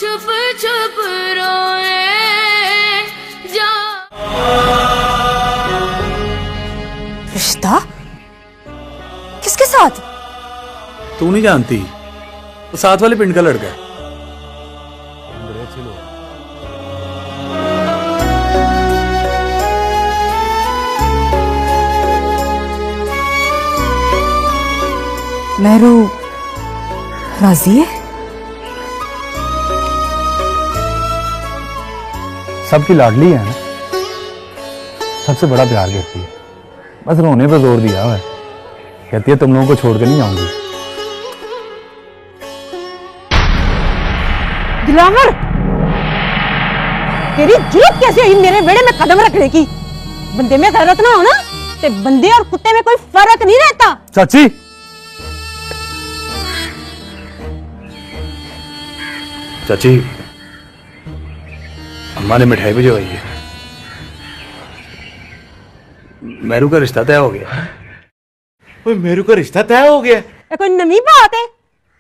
छुप छुप रोए जा। रिश्ता किसके साथ? तू नहीं जानती, वो साथ वाले पिंड का लड़का है। बड़े अच्छे लोग। मेहरू राजी है? सबकी लाडली है ना, सबसे बड़ा प्यार करती है। बस रोने पर जोर दिया हुआ है, कहती है तुम लोगों को छोड़ के नहीं जाऊंगी। दिलावर, तेरी जुर्रत कैसे हुई मेरे बेड़े में कदम रखने की? बंदे में गैरत ना हो ना, ते बंदे और कुत्ते में कोई फर्क नहीं रहता। चाची, चाची, अम्मा ने मिठाई भिजवाई है। मेरू का रिश्ता तय हो गया। ओए मेरू का रिश्ता तय हो गया? ये कोई नई बात है?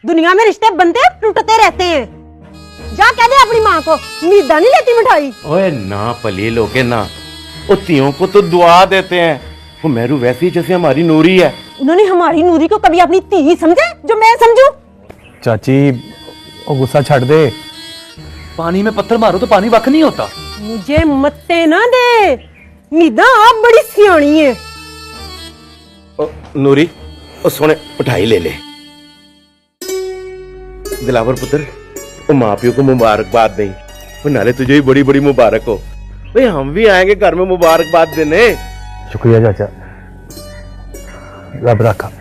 दुनिया में रिश्ते बनते टूटते रहते हैं। जा कह दे अपनी माँ को, उम्मीद नहीं लेती मिठाई। ओए ना पली लोगे ना, वो तियों को तो दुआ देते हैं। वो मेरू वैसी जैसे हमारी नूरी है। उन्होंने हमारी नूरी को कभी अपनी धी समझे जो मैं समझू? चाची, वो गुस्सा छड़ दे। पानी में पत्थर मारो तो पानी वक नहीं होता। मुझे मत्ते ना दे, मीदा आप बड़ी सियाणी है। ओ, नूरी, ओ सोने मिठाई ले ले। दिलावर पुत्र, वो माँ प्यो को मुबारकबाद नहीं, वो नाले तुझे भी बड़ी बड़ी मुबारक हो। भाई हम भी आएंगे घर में मुबारकबाद देने। शुक्रिया चाचा, रब रखा।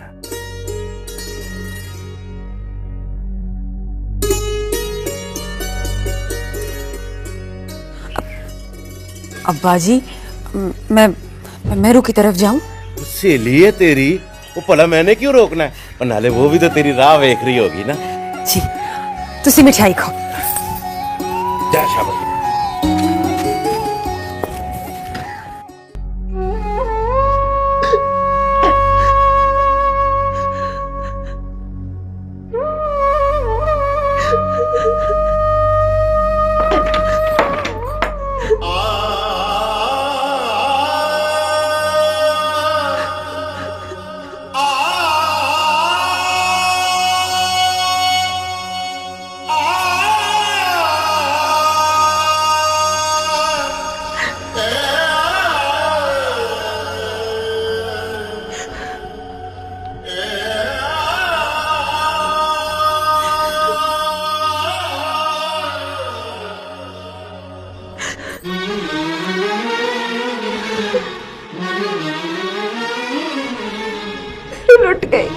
अब्बा जी, मैं मेरू की तरफ जाऊं? सहेली है तेरी, वो भला मैंने क्यों रोकना है? और नाले वो भी तो तेरी राह देख रही होगी ना। जी, तुसी मिठाई खाओ। जा शाबाश। लुट गई,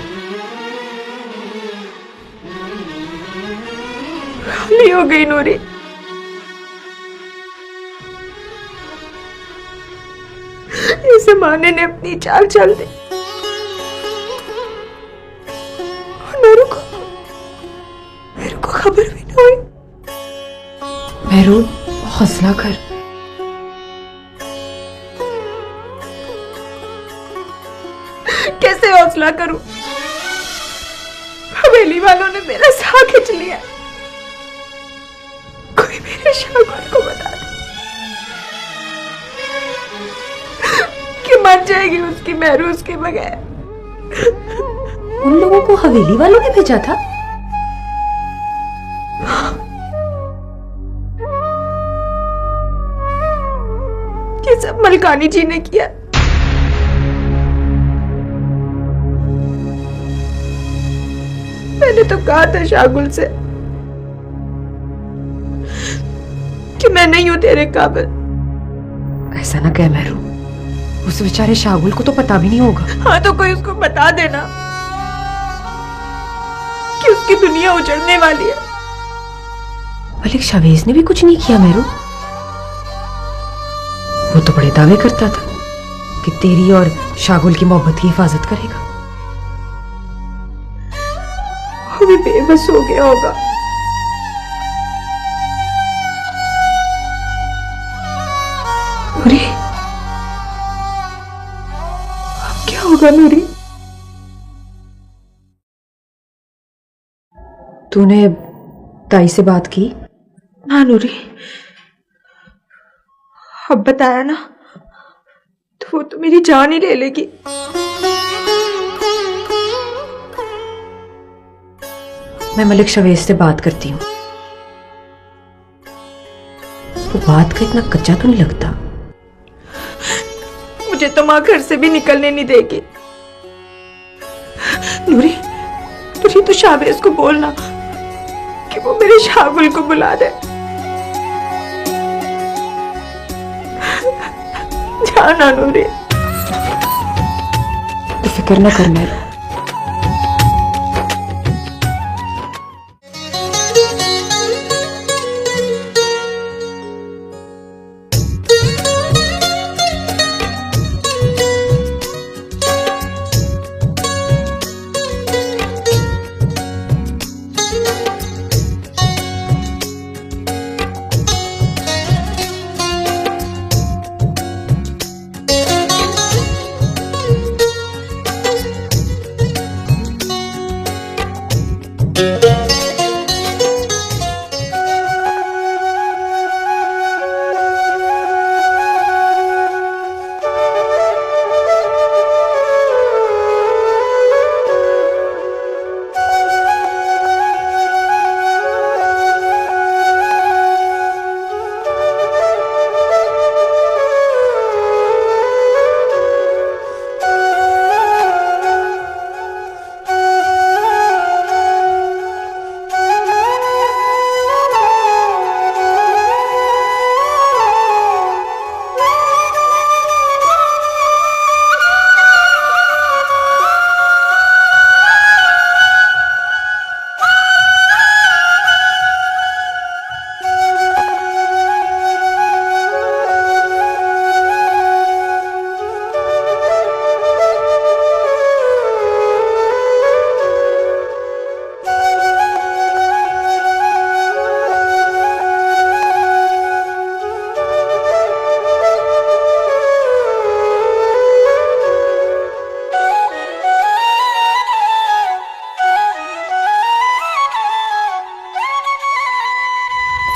खाली हो गई नूरी। इस जमाने ने अपनी चाल चल दी और मेरू को खबर भी नहीं हुई। मेरू, हौसला कर। कैसे हौसला करूं? हवेली वालों ने मेरा साथ खींच लिया। कोई मेरे शागुल को बता दे कि मर जाएगी उसकी मेहरू उसके बगैर। उन लोगों को हवेली वालों ने भेजा था? ये सब मलकानी जी ने किया। मैंने तो कहा था शागुल से कि मैं नहीं हूं तेरे काबिल। ऐसा ना कह मेहरू, उस बेचारे शागुल को तो पता भी नहीं होगा। हाँ तो कोई उसको बता देना कि उसकी दुनिया उजड़ने वाली है। मलिक शावेज ने भी कुछ नहीं किया मेहरू। वो तो बड़े दावे करता था कि तेरी और शागुल की मोहब्बत की हिफाजत करेगा। वो भी बेबस हो गया होगा। नूरी, अब क्या होगा नूरी? तूने ताई से बात की? हाँ नूरी, अब बताया ना तो वो तो मेरी जान ही ले लेगी। मैं मलिक शवेज से बात करती हूँ। वो बात का इतना कच्चा तो नहीं लगता। मुझे तो माँ घर से भी निकलने नहीं देगी। नूरी, तुझे तो शाहवेज को बोलना कि वो मेरे शागुल को बुला दे। जाना नूरी, तो फिक्र न कर मेरा।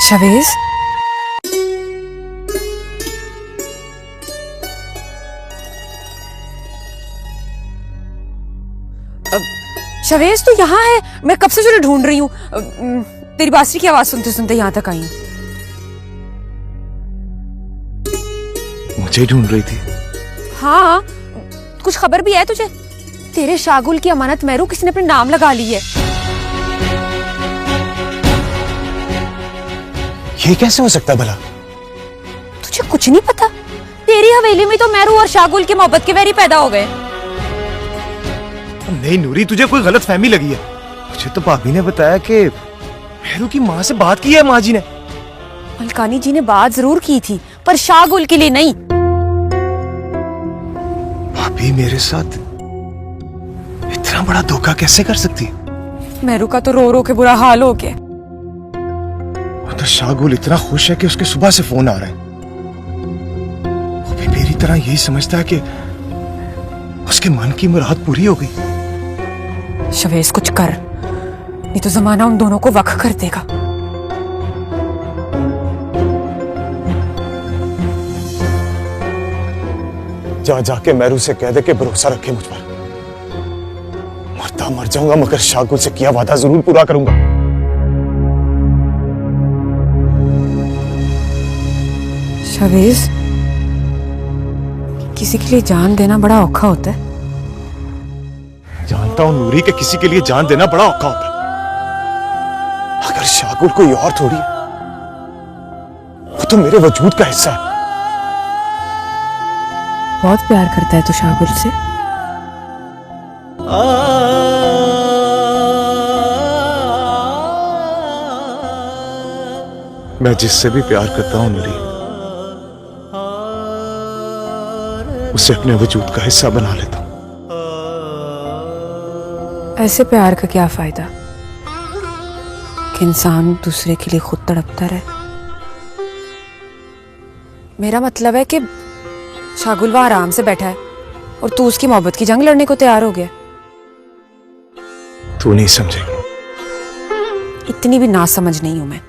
शवेज, शवेज तू यहाँ है? मैं कब से तुझे ढूंढ रही हूँ। तेरी बांसुरी की आवाज सुनते सुनते यहाँ तक आई हूँ। मुझे ढूंढ रही थी? हाँ, कुछ खबर भी है तुझे? तेरे शागुल की अमानत मेहरू किसी ने अपने नाम लगा ली है। ये कैसे हो सकता है भला? तुझे कुछ नहीं पता? तेरी हवेली में तो मेहरू और शागुल की मोहब्बत के वैरी पैदा हो गए। नहीं नूरी, तुझे कोई गलत फहमी लगी है। मुझे तो भाभी ने बताया कि मेहरू की माँ से बात की है माँ जी ने। मलकानी जी ने बात जरूर की थी, पर शागुल के लिए नहीं। भाभी मेरे साथ इतना बड़ा धोखा कैसे कर सकती है? मेहरू का तो रो रो के बुरा हाल हो गया। तो शागुल इतना खुश है कि उसके सुबह से फोन आ रहे हैं। वो भी मेरी तरह यही समझता है कि उसके मन की मुराद पूरी हो गई। शवेज कुछ कर, नहीं तो जमाना उन दोनों को वक्फ कर देगा। जा जाके मेहरू से कह दे कि भरोसा रखे मुझ पर। मरता मर जाऊंगा मगर शागुल से किया वादा जरूर पूरा करूंगा। शवेज, किसी के लिए जान देना बड़ा औखा होता है। जानता हूं नूरी कि किसी के लिए जान देना बड़ा औखा होता है, अगर शागुल कोई और थोड़ी है, वो तो मेरे वजूद का हिस्सा है। बहुत प्यार करता है तू शागुल से। मैं जिससे भी प्यार करता हूं नूरी, उसे अपने वजूद का हिस्सा बना लेता हूं। ऐसे प्यार का क्या फायदा कि इंसान दूसरे के लिए खुद तड़पता रहे। मेरा मतलब है कि शागुल वहां आराम से बैठा है और तू उसकी मोहब्बत की जंग लड़ने को तैयार हो गया। तू नहीं समझेगी। इतनी भी ना समझ नहीं हूं मैं।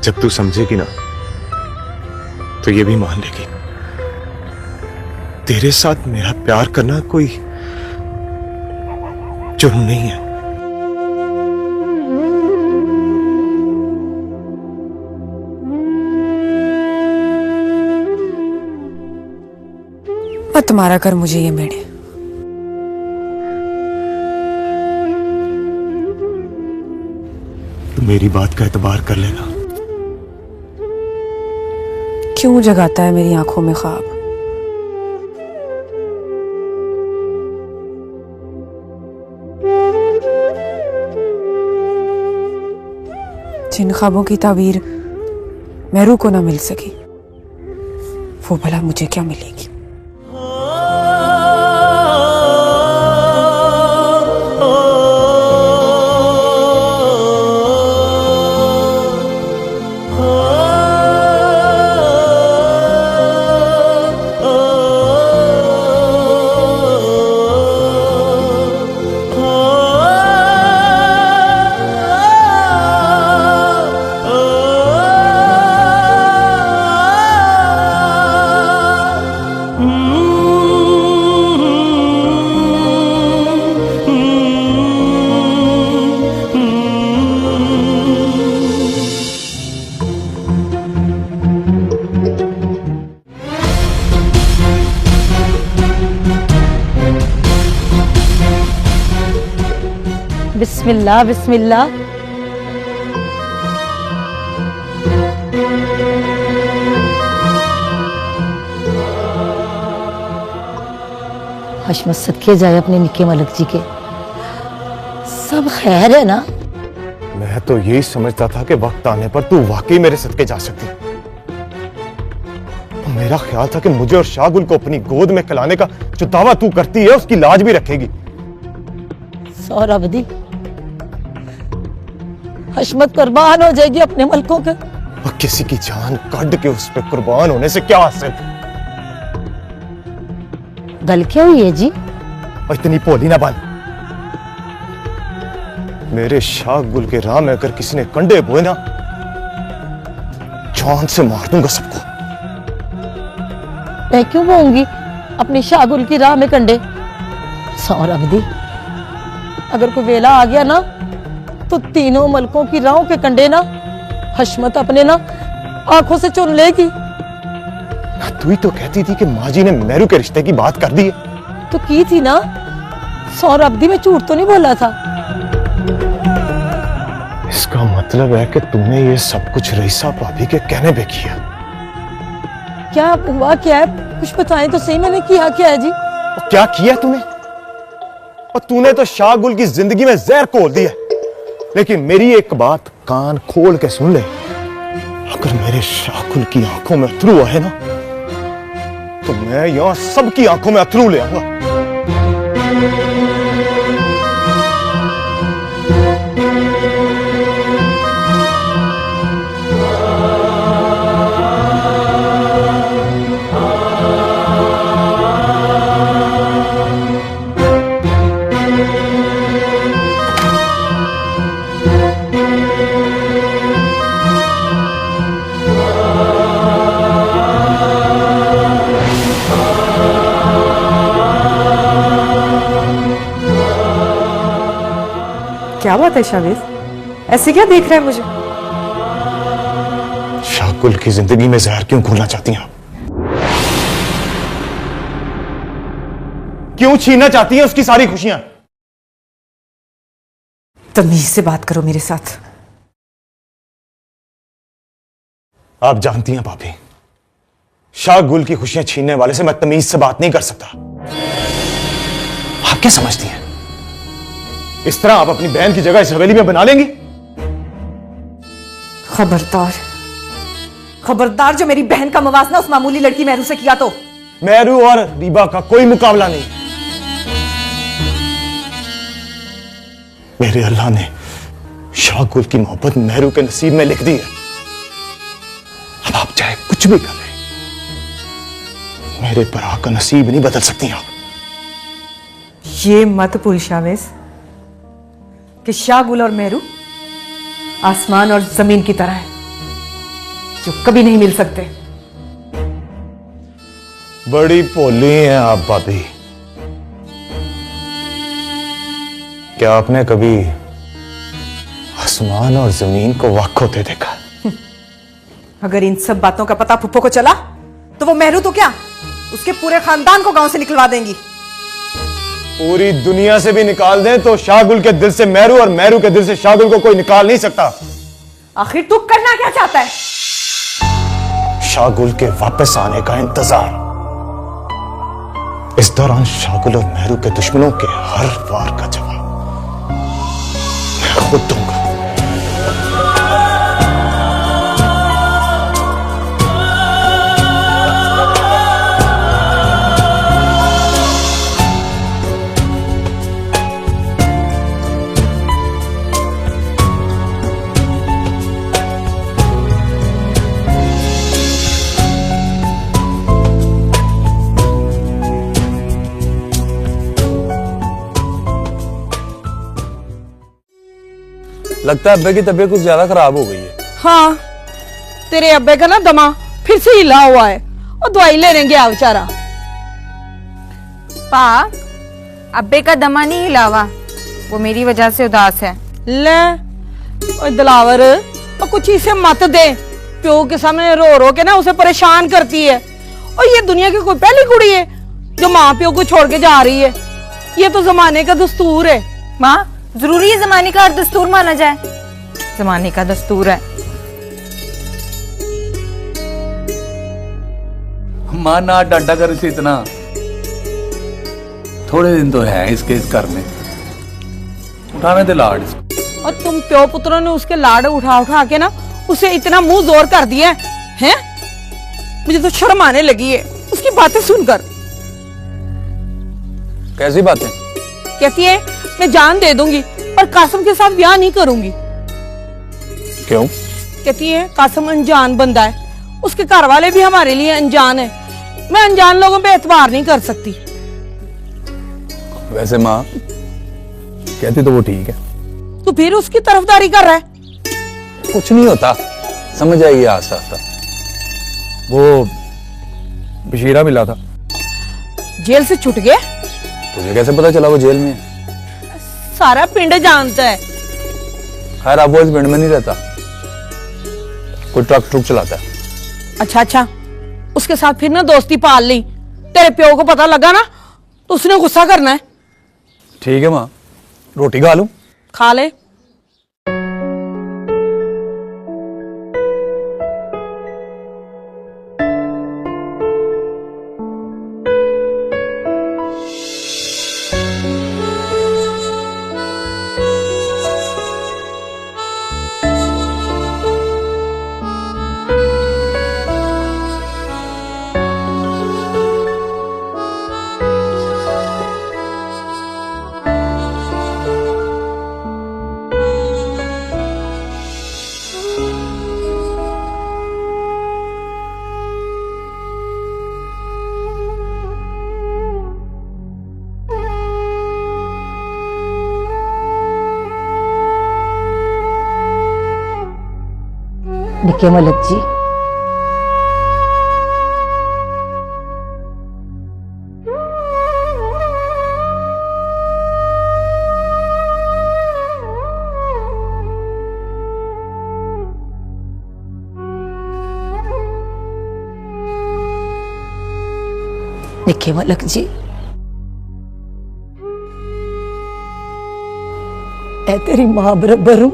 जब तू समझेगी ना तो ये भी मान लेगी तेरे साथ मेरा प्यार करना कोई जुर्म नहीं है। मत मारा कर मुझे ये मेढ़े। तू मेरी बात का एतबार कर लेना। क्यों जगाता है मेरी आंखों में ख्वाब? जिन ख्वाबों की ताबीर मेरू को ना मिल सकी वो भला मुझे क्या मिलेगी? बिस्मिल्लाह बिस्मिल्लाह। हशमत सदके जाए अपने निक्के मलक जी के। सब खैर है ना? मैं तो यही समझता था कि वक्त आने पर तू वाकई मेरे सदके जा सकती। मेरा ख्याल था कि मुझे और शाहगुल को अपनी गोद में खिलाने का जो दावा तू करती है उसकी लाज भी रखेगी। सौरभ दी हशमत कुर्बान हो जाएगी अपने मलकों के। और किसी की जान काट के उस पर कुर्बान होने से क्या हासिल? गल क्या हुई है जी? और इतनी भोली ना बन। मेरे शाहगुल के राह में अगर किसी ने कंडे बोए ना जान से मार दूंगा सबको। मैं क्यों बोऊंगी अपनी शाहगुल की राह में कंडे? सौरभ दी अगर कोई वेला आ गया ना तो तीनों मलकों की राहों के कंडे ना हशमत अपने ना आंखों से चुन लेगी। तू ही तो कहती थी कि माँ जी ने मेरू के रिश्ते की बात कर दी है। तो की थी ना सौरभ दी, मैं झूठ तो नहीं बोला था। इसका मतलब है कि तूने ये सब कुछ रईसा भाभी के कहने पे किया। क्या हुआ क्या है? कुछ बताएं तो सही, मैंने किया क्या है जी? और क्या किया तूने? और तूने तो शाहगुल की जिंदगी में जहर घोल दिया। लेकिन मेरी एक बात कान खोल के सुन ले, अगर मेरे शाहगुल की आंखों में अथरू आए ना तो मैं यहां सबकी आंखों में अथरू ले आऊंगा। क्या बात है शावेज, ऐसे क्या देख रहा है मुझे? शाहगुल की जिंदगी में जहर क्यों घोलना चाहती हैं आप? क्यों छीनना चाहती हैं उसकी सारी खुशियां? तमीज से बात करो मेरे साथ। आप जानती हैं भाभी, शाहगुल की खुशियां छीनने वाले से मैं तमीज से बात नहीं कर सकता। आप क्या समझती हैं इस तरह आप अपनी बहन की जगह इस हवेली में बना लेंगी? खबरदार, खबरदार, जो मेरी बहन का मवासना उस मामूली लड़की मेहरू से किया तो। मेहरू और रीबा का कोई मुकाबला नहीं। मेरे अल्लाह ने शाहगुल की मोहब्बत मेहरू के नसीब में लिख दी है। अब आप चाहे कुछ भी कर लें, मेरे बरा का नसीब नहीं बदल सकती आप। ये मत भूल शावेज कि शाहगुल और मेहरू आसमान और जमीन की तरह है। जो कभी नहीं मिल सकते। बड़ी भोली हैं आप भाभी। क्या आपने कभी आसमान और जमीन को वक्त होते देखा? अगर इन सब बातों का पता फुप्पो को चला तो वो मेहरू तो क्या, उसके पूरे खानदान को गांव से निकलवा देंगी। पूरी दुनिया से भी निकाल दें तो शाहगुल के दिल से मेहरू और मेहरू के दिल से शाहगुल को कोई निकाल नहीं सकता। आखिर तू करना क्या चाहता है? शाहगुल के वापस आने का इंतजार। इस दौरान शाहगुल और मेहरू के दुश्मनों के हर वार का जवाब मैं खुद दूंगा। लगता है अब्बे की तबीयत कुछ ज्यादा खराब हो गई है। हाँ, तेरे अब्बे का ना दमा फिर से हिला हुआ है और दवाई लेने गया बेचारा। पा, अब्बे का दमा नहीं हिला हुआ, वो मेरी वजह से उदास है। ले ओए दिलावर, और कुछ इसे मत दे, प्यो के सामने रो रो के ना उसे परेशान करती है। और ये दुनिया की कोई पहली कुड़ी है जो माँ प्यो को छोड़ के जा रही है। ये तो जमाने का दस्तूर है। माँ, जरूरी है जमाने का हर दस्तूर माना जाए? जमाने का दस्तूर है। मां ना डांटा कर इसे इतना, थोड़े दिन तो है इसके इस घर में, उठाने दे लाड। और तुम प्यो पुत्रों ने उसके लाड उठा उठा के ना उसे इतना मुंह जोर कर दिया है? मुझे तो शर्म आने लगी है उसकी बातें सुनकर। कैसी बातें? कहती है मैं जान दे दूंगी और कासिम के साथ ब्याह नहीं करूंगी। क्यों? कहती है कासिम अनजान बंदा है, उसके घर वाले भी हमारे लिए अनजान है, मैं अनजान लोगों पे एतबार नहीं कर सकती। वैसे माँ कहती तो वो ठीक है। तू फिर उसकी तरफदारी कर रहा है? कुछ नहीं होता, समझ आएगी आस्ता आस्ता। वो बशीरा मिला था। जेल से छूट गया? तुझे कैसे पता चला वो जेल में है? सारा पिंड जानता है। खैर अब वो इस पिंड में नहीं रहता, कोई ट्रक ट्रुक चलाता है। अच्छा, उसके साथ फिर ना दोस्ती पाल ली। तेरे प्यो को पता लगा ना तो उसने गुस्सा करना है। ठीक है माँ, रोटी खा लूं? खा ले। निके मलक जी, निके मलक जी, मैं तेरी मां बराबर हूं।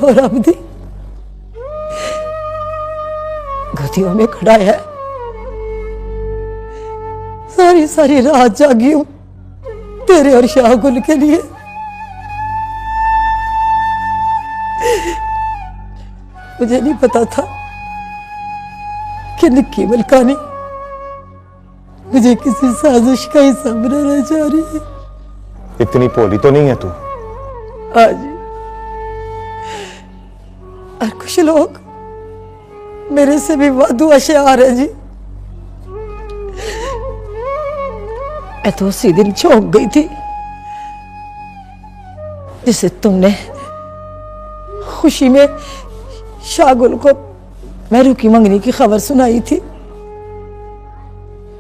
सौरभ दी गतियों में खड़ा है, सारी सारी रात जागी हूं तेरे और शाहगुल के लिए। मुझे नहीं पता था कि निक्की मलकानी मुझे किसी साजिश का हिस्सा बनाना चाह रही है। इतनी भोली तो नहीं है तू। आज और कुछ लोग मेरे से भी वादू होशियार है जी। मैं तो उसी दिन चौंक गई थी जिसे तुमने खुशी में शागुल को मेरू की मंगनी की खबर सुनाई थी,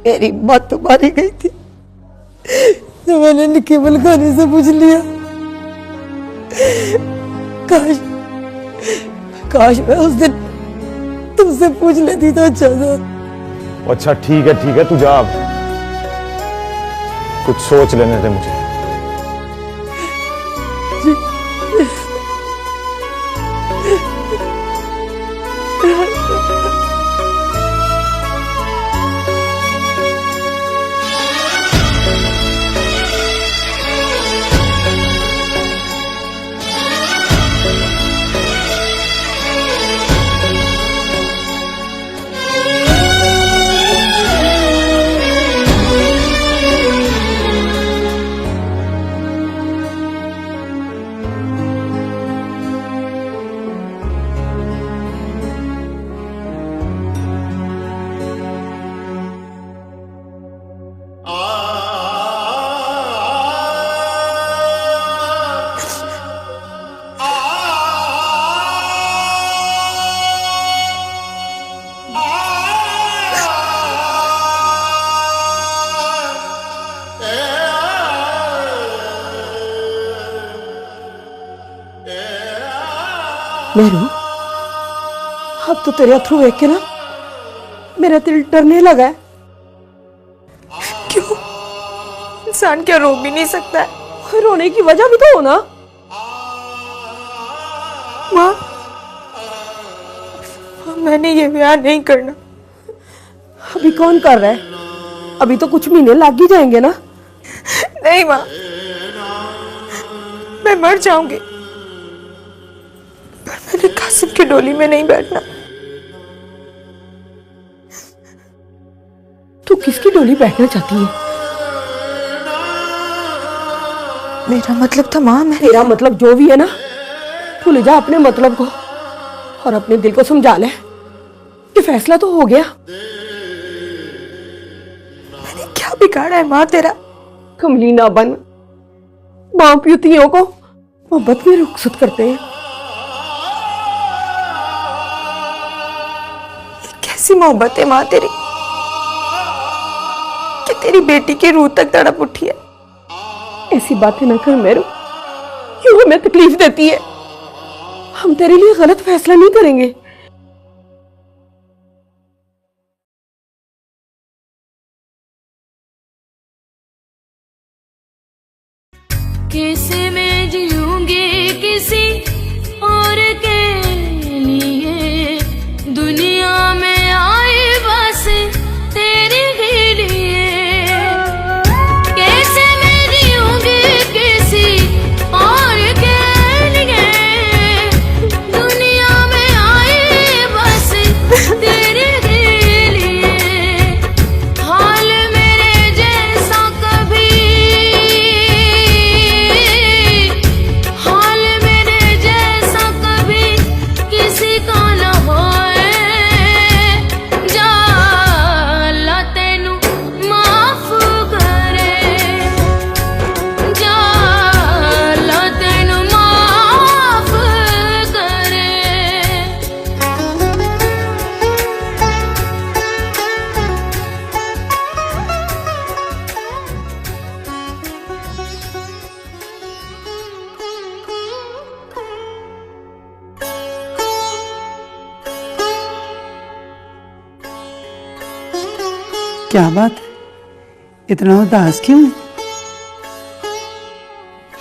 मेरी बात तो मारी गई थी। तो मैंने निकी मुल्कानी से पूछ लिया, काश काश मैं उस दिन तुमसे पूछ लेती तो अच्छा था। अच्छा ठीक है तू जा, अब कुछ सोच लेने दे मुझे। मेरू, अब तो तेरे अथरू देख के ना मेरा दिल डरने लगा है। क्यों? इंसान क्या रो भी नहीं सकता है? रोने की वजह भी तो हो ना। माँ, मैंने ये ब्याह नहीं करना। अभी कौन कर रहा है? अभी तो कुछ महीने लग ही जाएंगे ना। नहीं माँ, मैं मर जाऊंगी, पर मैंने कासिम की डोली में नहीं बैठना। तू किसकी डोली बैठना चाहती है? मेरा मतलब था माँ, मैं तेरा मतलब जो भी है ना, भूल जा अपने मतलब को और अपने दिल को समझा ले कि फैसला तो हो गया। मैंने क्या बिगाड़ा है माँ तेरा? कमली ना बन। माँ प्युतियों को मोहब्बत में रुखसत करते हैं। कैसी मोहब्बत है माँ तेरी कि तेरी बेटी की रूह तक तड़प उठी है। ऐसी बातें ना कर मेरू, क्यों हमें तकलीफ देती है। हम तेरे लिए गलत फैसला नहीं करेंगे। कैसे मैं जीऊंगी किसी और के लिए, दुनिया में आए बस तेरे ही लिए। कैसे मैं जीऊंगी किसी और के लिए, दुनिया में आए बस तेरे ही लिए। हाल मेरे जैसा कभी, हाल मेरे जैसा कभी किसी का न होए। जा अल्लाह तेनू माफ करे, जा अल्लाह तेनू माफ करे। क्या बात है, इतना उदास क्यों है?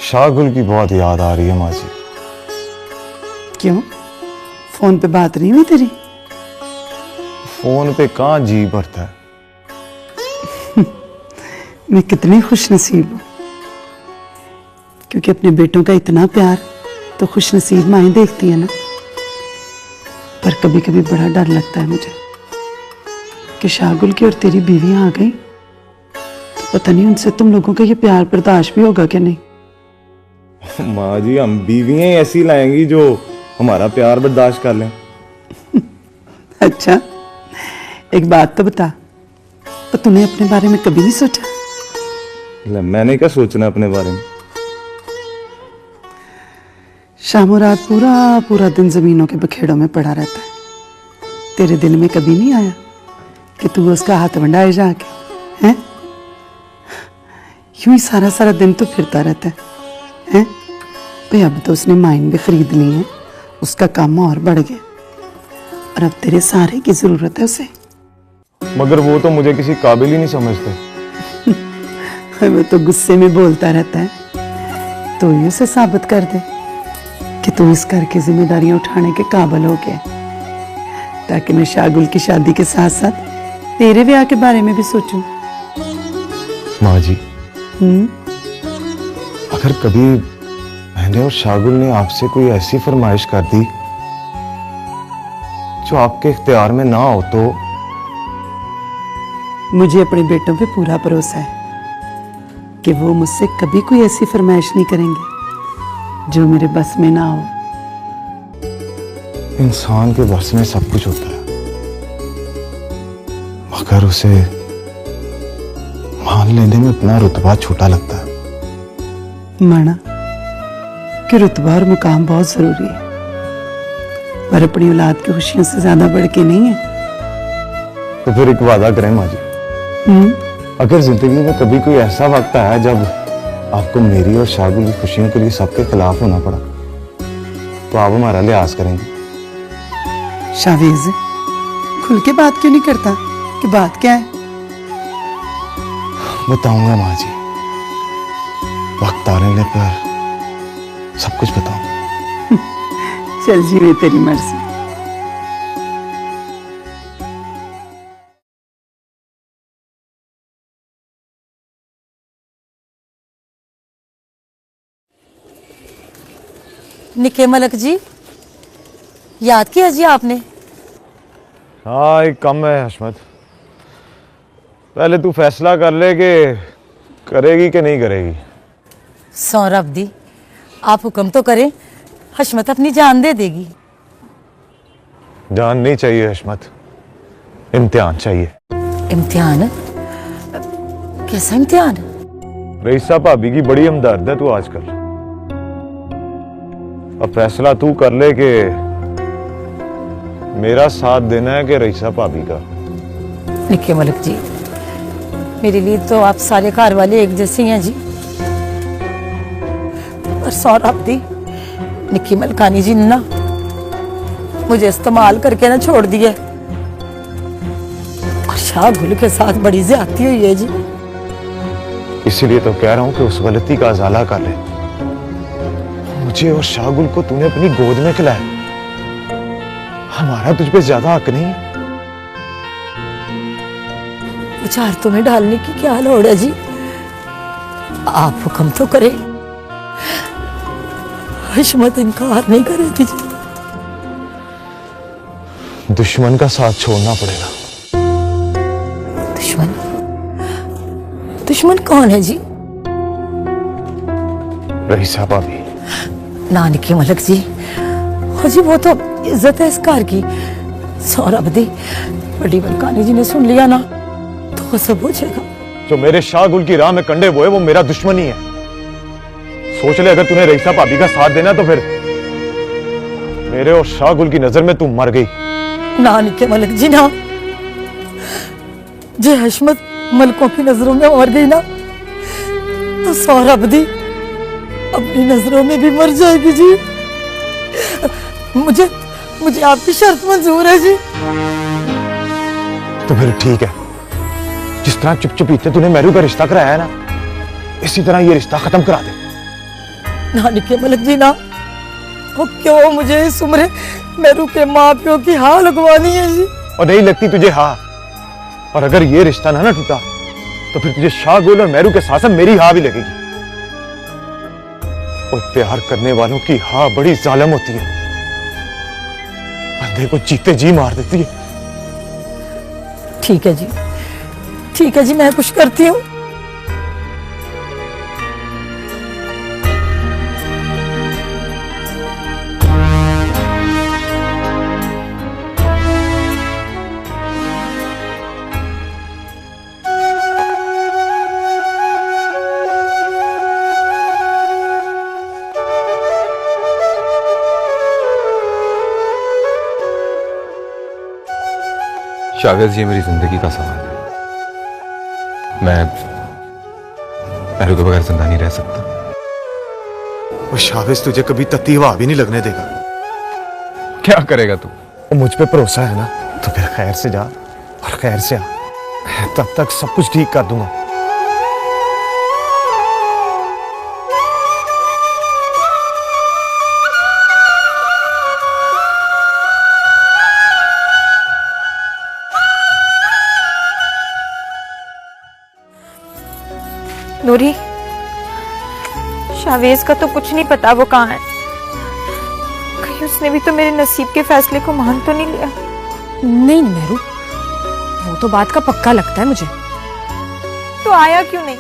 शाहगुल की बहुत याद आ रही है माँ जी। क्यों, फोन पे बात नहीं हुई तेरी? फोन पे कहाँ जी भरता है। मैं कितनी खुश नसीब हूँ, क्योंकि अपने बेटों का इतना प्यार तो खुश नसीब माएँ देखती है ना। पर कभी कभी बड़ा डर लगता है मुझे कि शाहगुल की और तेरी बीवियां आ गई तो पता नहीं उनसे तुम लोगों का ये प्यार बर्दाश्त भी होगा कि नहीं। माँ जी, हम बीवियां ही ऐसी लाएंगी जो हमारा प्यार बर्दाश्त कर लें। अच्छा, एक बात तो बता, तो तूने अपने बारे में कभी नहीं सोचा? मैंने क्या सोचना अपने बारे में? शामों रात पूरा पूरा दिन जमीनों के बखेड़ों में पड़ा रहता है। तेरे दिल में कभी नहीं आया कि तू उसका हाथ वंडाए जाके, हैं? यूं ही सारा सारा दिन तो फिरता रहता है, हैं? भाई अब तो उसने माइन भी खरीद ली है, उसका काम और बढ़ गया और अब तेरे सहारे की जरूरत है उसे। मगर वो तो मुझे किसी काबिल ही नहीं समझते। वो तो गुस्से में बोलता रहता है, तो ही उसे साबित कर दे कि तू इस घर की जिम्मेदारियां उठाने के काबिल हो गया, ताकि मैं शागुल की शादी के साथ साथ तेरे ब्याह के बारे में भी सोचूं। माँ जी, अगर कभी मैंने और शागुल ने आपसे कोई ऐसी फरमाइश कर दी जो आपके इख्तियार में ना हो तो? मुझे अपने बेटों पे पूरा भरोसा है कि वो मुझसे कभी कोई ऐसी फरमाइश नहीं करेंगे जो मेरे बस में ना हो। इंसान के बस में सब कुछ होता है, मगर उसे मान लेने में अपना रुतबा छोटा लगता है। माना कि रुतबा और मुकाम बहुत जरूरी है, पर अपनी औलाद की खुशियों से ज्यादा बढ़ के नहीं है। तो फिर एक वादा करें माँ जी, अगर जिंदगी में कभी कोई ऐसा वक्त आया जब आपको मेरी और शागुल की खुशियों के लिए सबके खिलाफ होना पड़ा, तो आप हमारा लिहाज करेंगे? शावेज, खुल के बात क्यों नहीं करता कि बात क्या है? बताऊंगा माँ जी, वक्त आने पर सब कुछ बताऊंगा। चल जी, वे तेरी मर्जी। निके मलक जी, याद किया जी आपने? हाँ, एक कम है हशमत। पहले तू फैसला कर ले कि करेगी कि नहीं करेगी। सौरभ दी, आप हुक्म तो करें, हशमत अपनी जान दे देगी। जान नहीं चाहिए हशमत, इम्तिहान चाहिए। इम्तिहान? कैसा इम्तिहान? रईसा भाभी की बड़ी हमदर्द है तू आजकल। अब फैसला तू कर ले कि मेरा साथ देना है कि रईसा भाभी का। निके मलिक जी, मेरे लिए तो आप सारे घर वाले एक जैसे हैं जी। और सौरभ दी, निकी मलकानी जी ने ना मुझे इस्तेमाल करके ना छोड़ दिया, और शाहगुल के साथ बड़ी ज्यादती हुई है जी। इसीलिए तो कह रहा हूं कि उस गलती का अजाला कर ले। मुझे और शाहगुल को तूने अपनी गोद में खिलाया, हमारा तुझ पे ज्यादा हक नहीं है। विचार तुम्हें डालने की क्या लोड़ है जी? आप हुक्म तो करें, हशमत इनकार नहीं करेगी जी। दुश्मन का साथ छोड़ना पड़ेगा। दुश्मन? दुश्मन कौन है जी? रईसा भाभी। ना निके मलक जी, हो जी वो तो इज्जत है इस घर की। सौरभ दी, बड़ी मलकानी जी ने सुन लिया ना तो सब हो जाएगा। जो मेरे शाहगुल की राह में कंडे बोए वो मेरा दुश्मन ही है। सोच ले, अगर तूने रईसा भाभी का साथ देना तो फिर मेरे और शाहगुल की नजर में तू मर गई। ना निके मलक जी ना, जे हशमत मलकों की नजरों में मर गई ना तो सौरभ दी अपनी नजरों में भी मर जाएगी जी। मुझे मुझे आपकी शर्त मंजूर है जी। तो फिर ठीक है, जिस तरह चुप चुपीते तूने मेरू का रिश्ता कराया है ना, इसी तरह ये रिश्ता खत्म करा दे। ना निके मलक जी ना, वो क्यों मुझे इस उम्र मेरू के माँ प्यो की हाँ लगवानी है जी? और नहीं लगती तुझे हाँ, और अगर ये रिश्ता ना टूटा तो फिर तुझे शाहगुल और मेरू के साथ साथ मेरी हाँ भी लगेगी। और प्यार करने वालों की हाँ बड़ी जालिम होती है, बंदे को जीते जी मार देती है। ठीक है जी, ठीक है जी, मैं कुछ करती हूँ। शावेज, ये मेरी जिंदगी का सवाल है। मैं मेहरू के बगैर जिंदा नहीं रह सकता। वो शावेज तुझे कभी तत्ती हवा भी नहीं लगने देगा। क्या करेगा तू? वो मुझ पे भरोसा है ना, तो फिर खैर से जा और खैर से आ। तब तक सब कुछ ठीक कर दूंगा। नूरी, शावेज का तो कुछ नहीं पता वो कहाँ है। कहीं उसने भी तो मेरे नसीब के फैसले को मान तो नहीं लिया। नहीं मेरू, वो तो बात का पक्का लगता है मुझे। तो आया क्यों नहीं?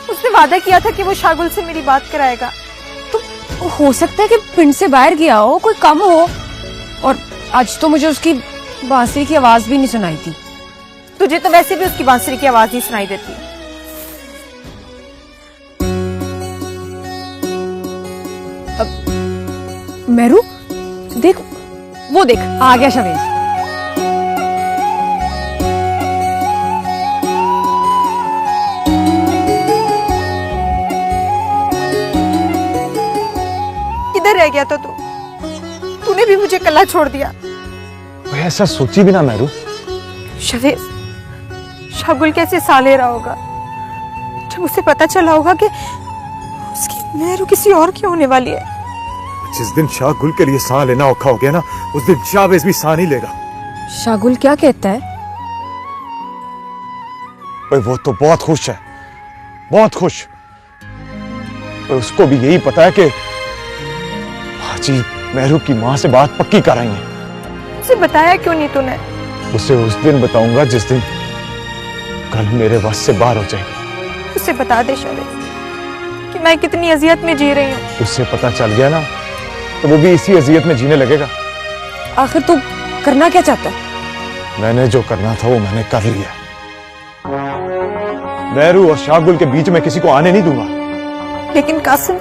उसने वादा किया था कि वो शागुल से मेरी बात कराएगा। तो हो सकता है कि पिंड से बाहर गया हो, कोई कम हो। और आज तो मुझे उसकी बांसुरी की आवाज भी नहीं सुनाई थी। तुझे तो वैसे भी उसकी बांसुरी की आवाज ही सुनाई देती है। मेरू, देख, वो देख, आ गया शावेज। किधर रह गया था तू? तूने भी मुझे कल्ला छोड़ दिया। ऐसा सोची भी ना मेहरू। शावेज, शागुल कैसे साह ले रहा होगा जब उसे पता चला होगा कि उसकी मेहरू किसी और की होने वाली है। जिस दिन शाहगुल के लिए साह लेना औखा हो गया ना, उस दिन शावेज भी साह नहीं लेगा। शागुल क्या कहता है? भाई वो तो बहुत खुश है, बहुत खुश। और उसको भी यही पता है कि हाजी मेहरू की माँ से बात पक्की कर रही है। उसे बताया क्यों नहीं तूने? उसे उस दिन बताऊंगा जिस दिन कल मेरे बस से बाहर हो जाएगी। उसे बता दे शावेज कि मैं कितनी अजियत में जी रही हूँ। उससे पता चल गया ना, तो वो भी इसी अजियत में जीने लगेगा। आखिर तू करना क्या चाहता है? मैंने जो करना था वो मैंने कर लिया। मेहरू और शाहगुल के बीच में किसी को आने नहीं दूंगा। लेकिन कासिम,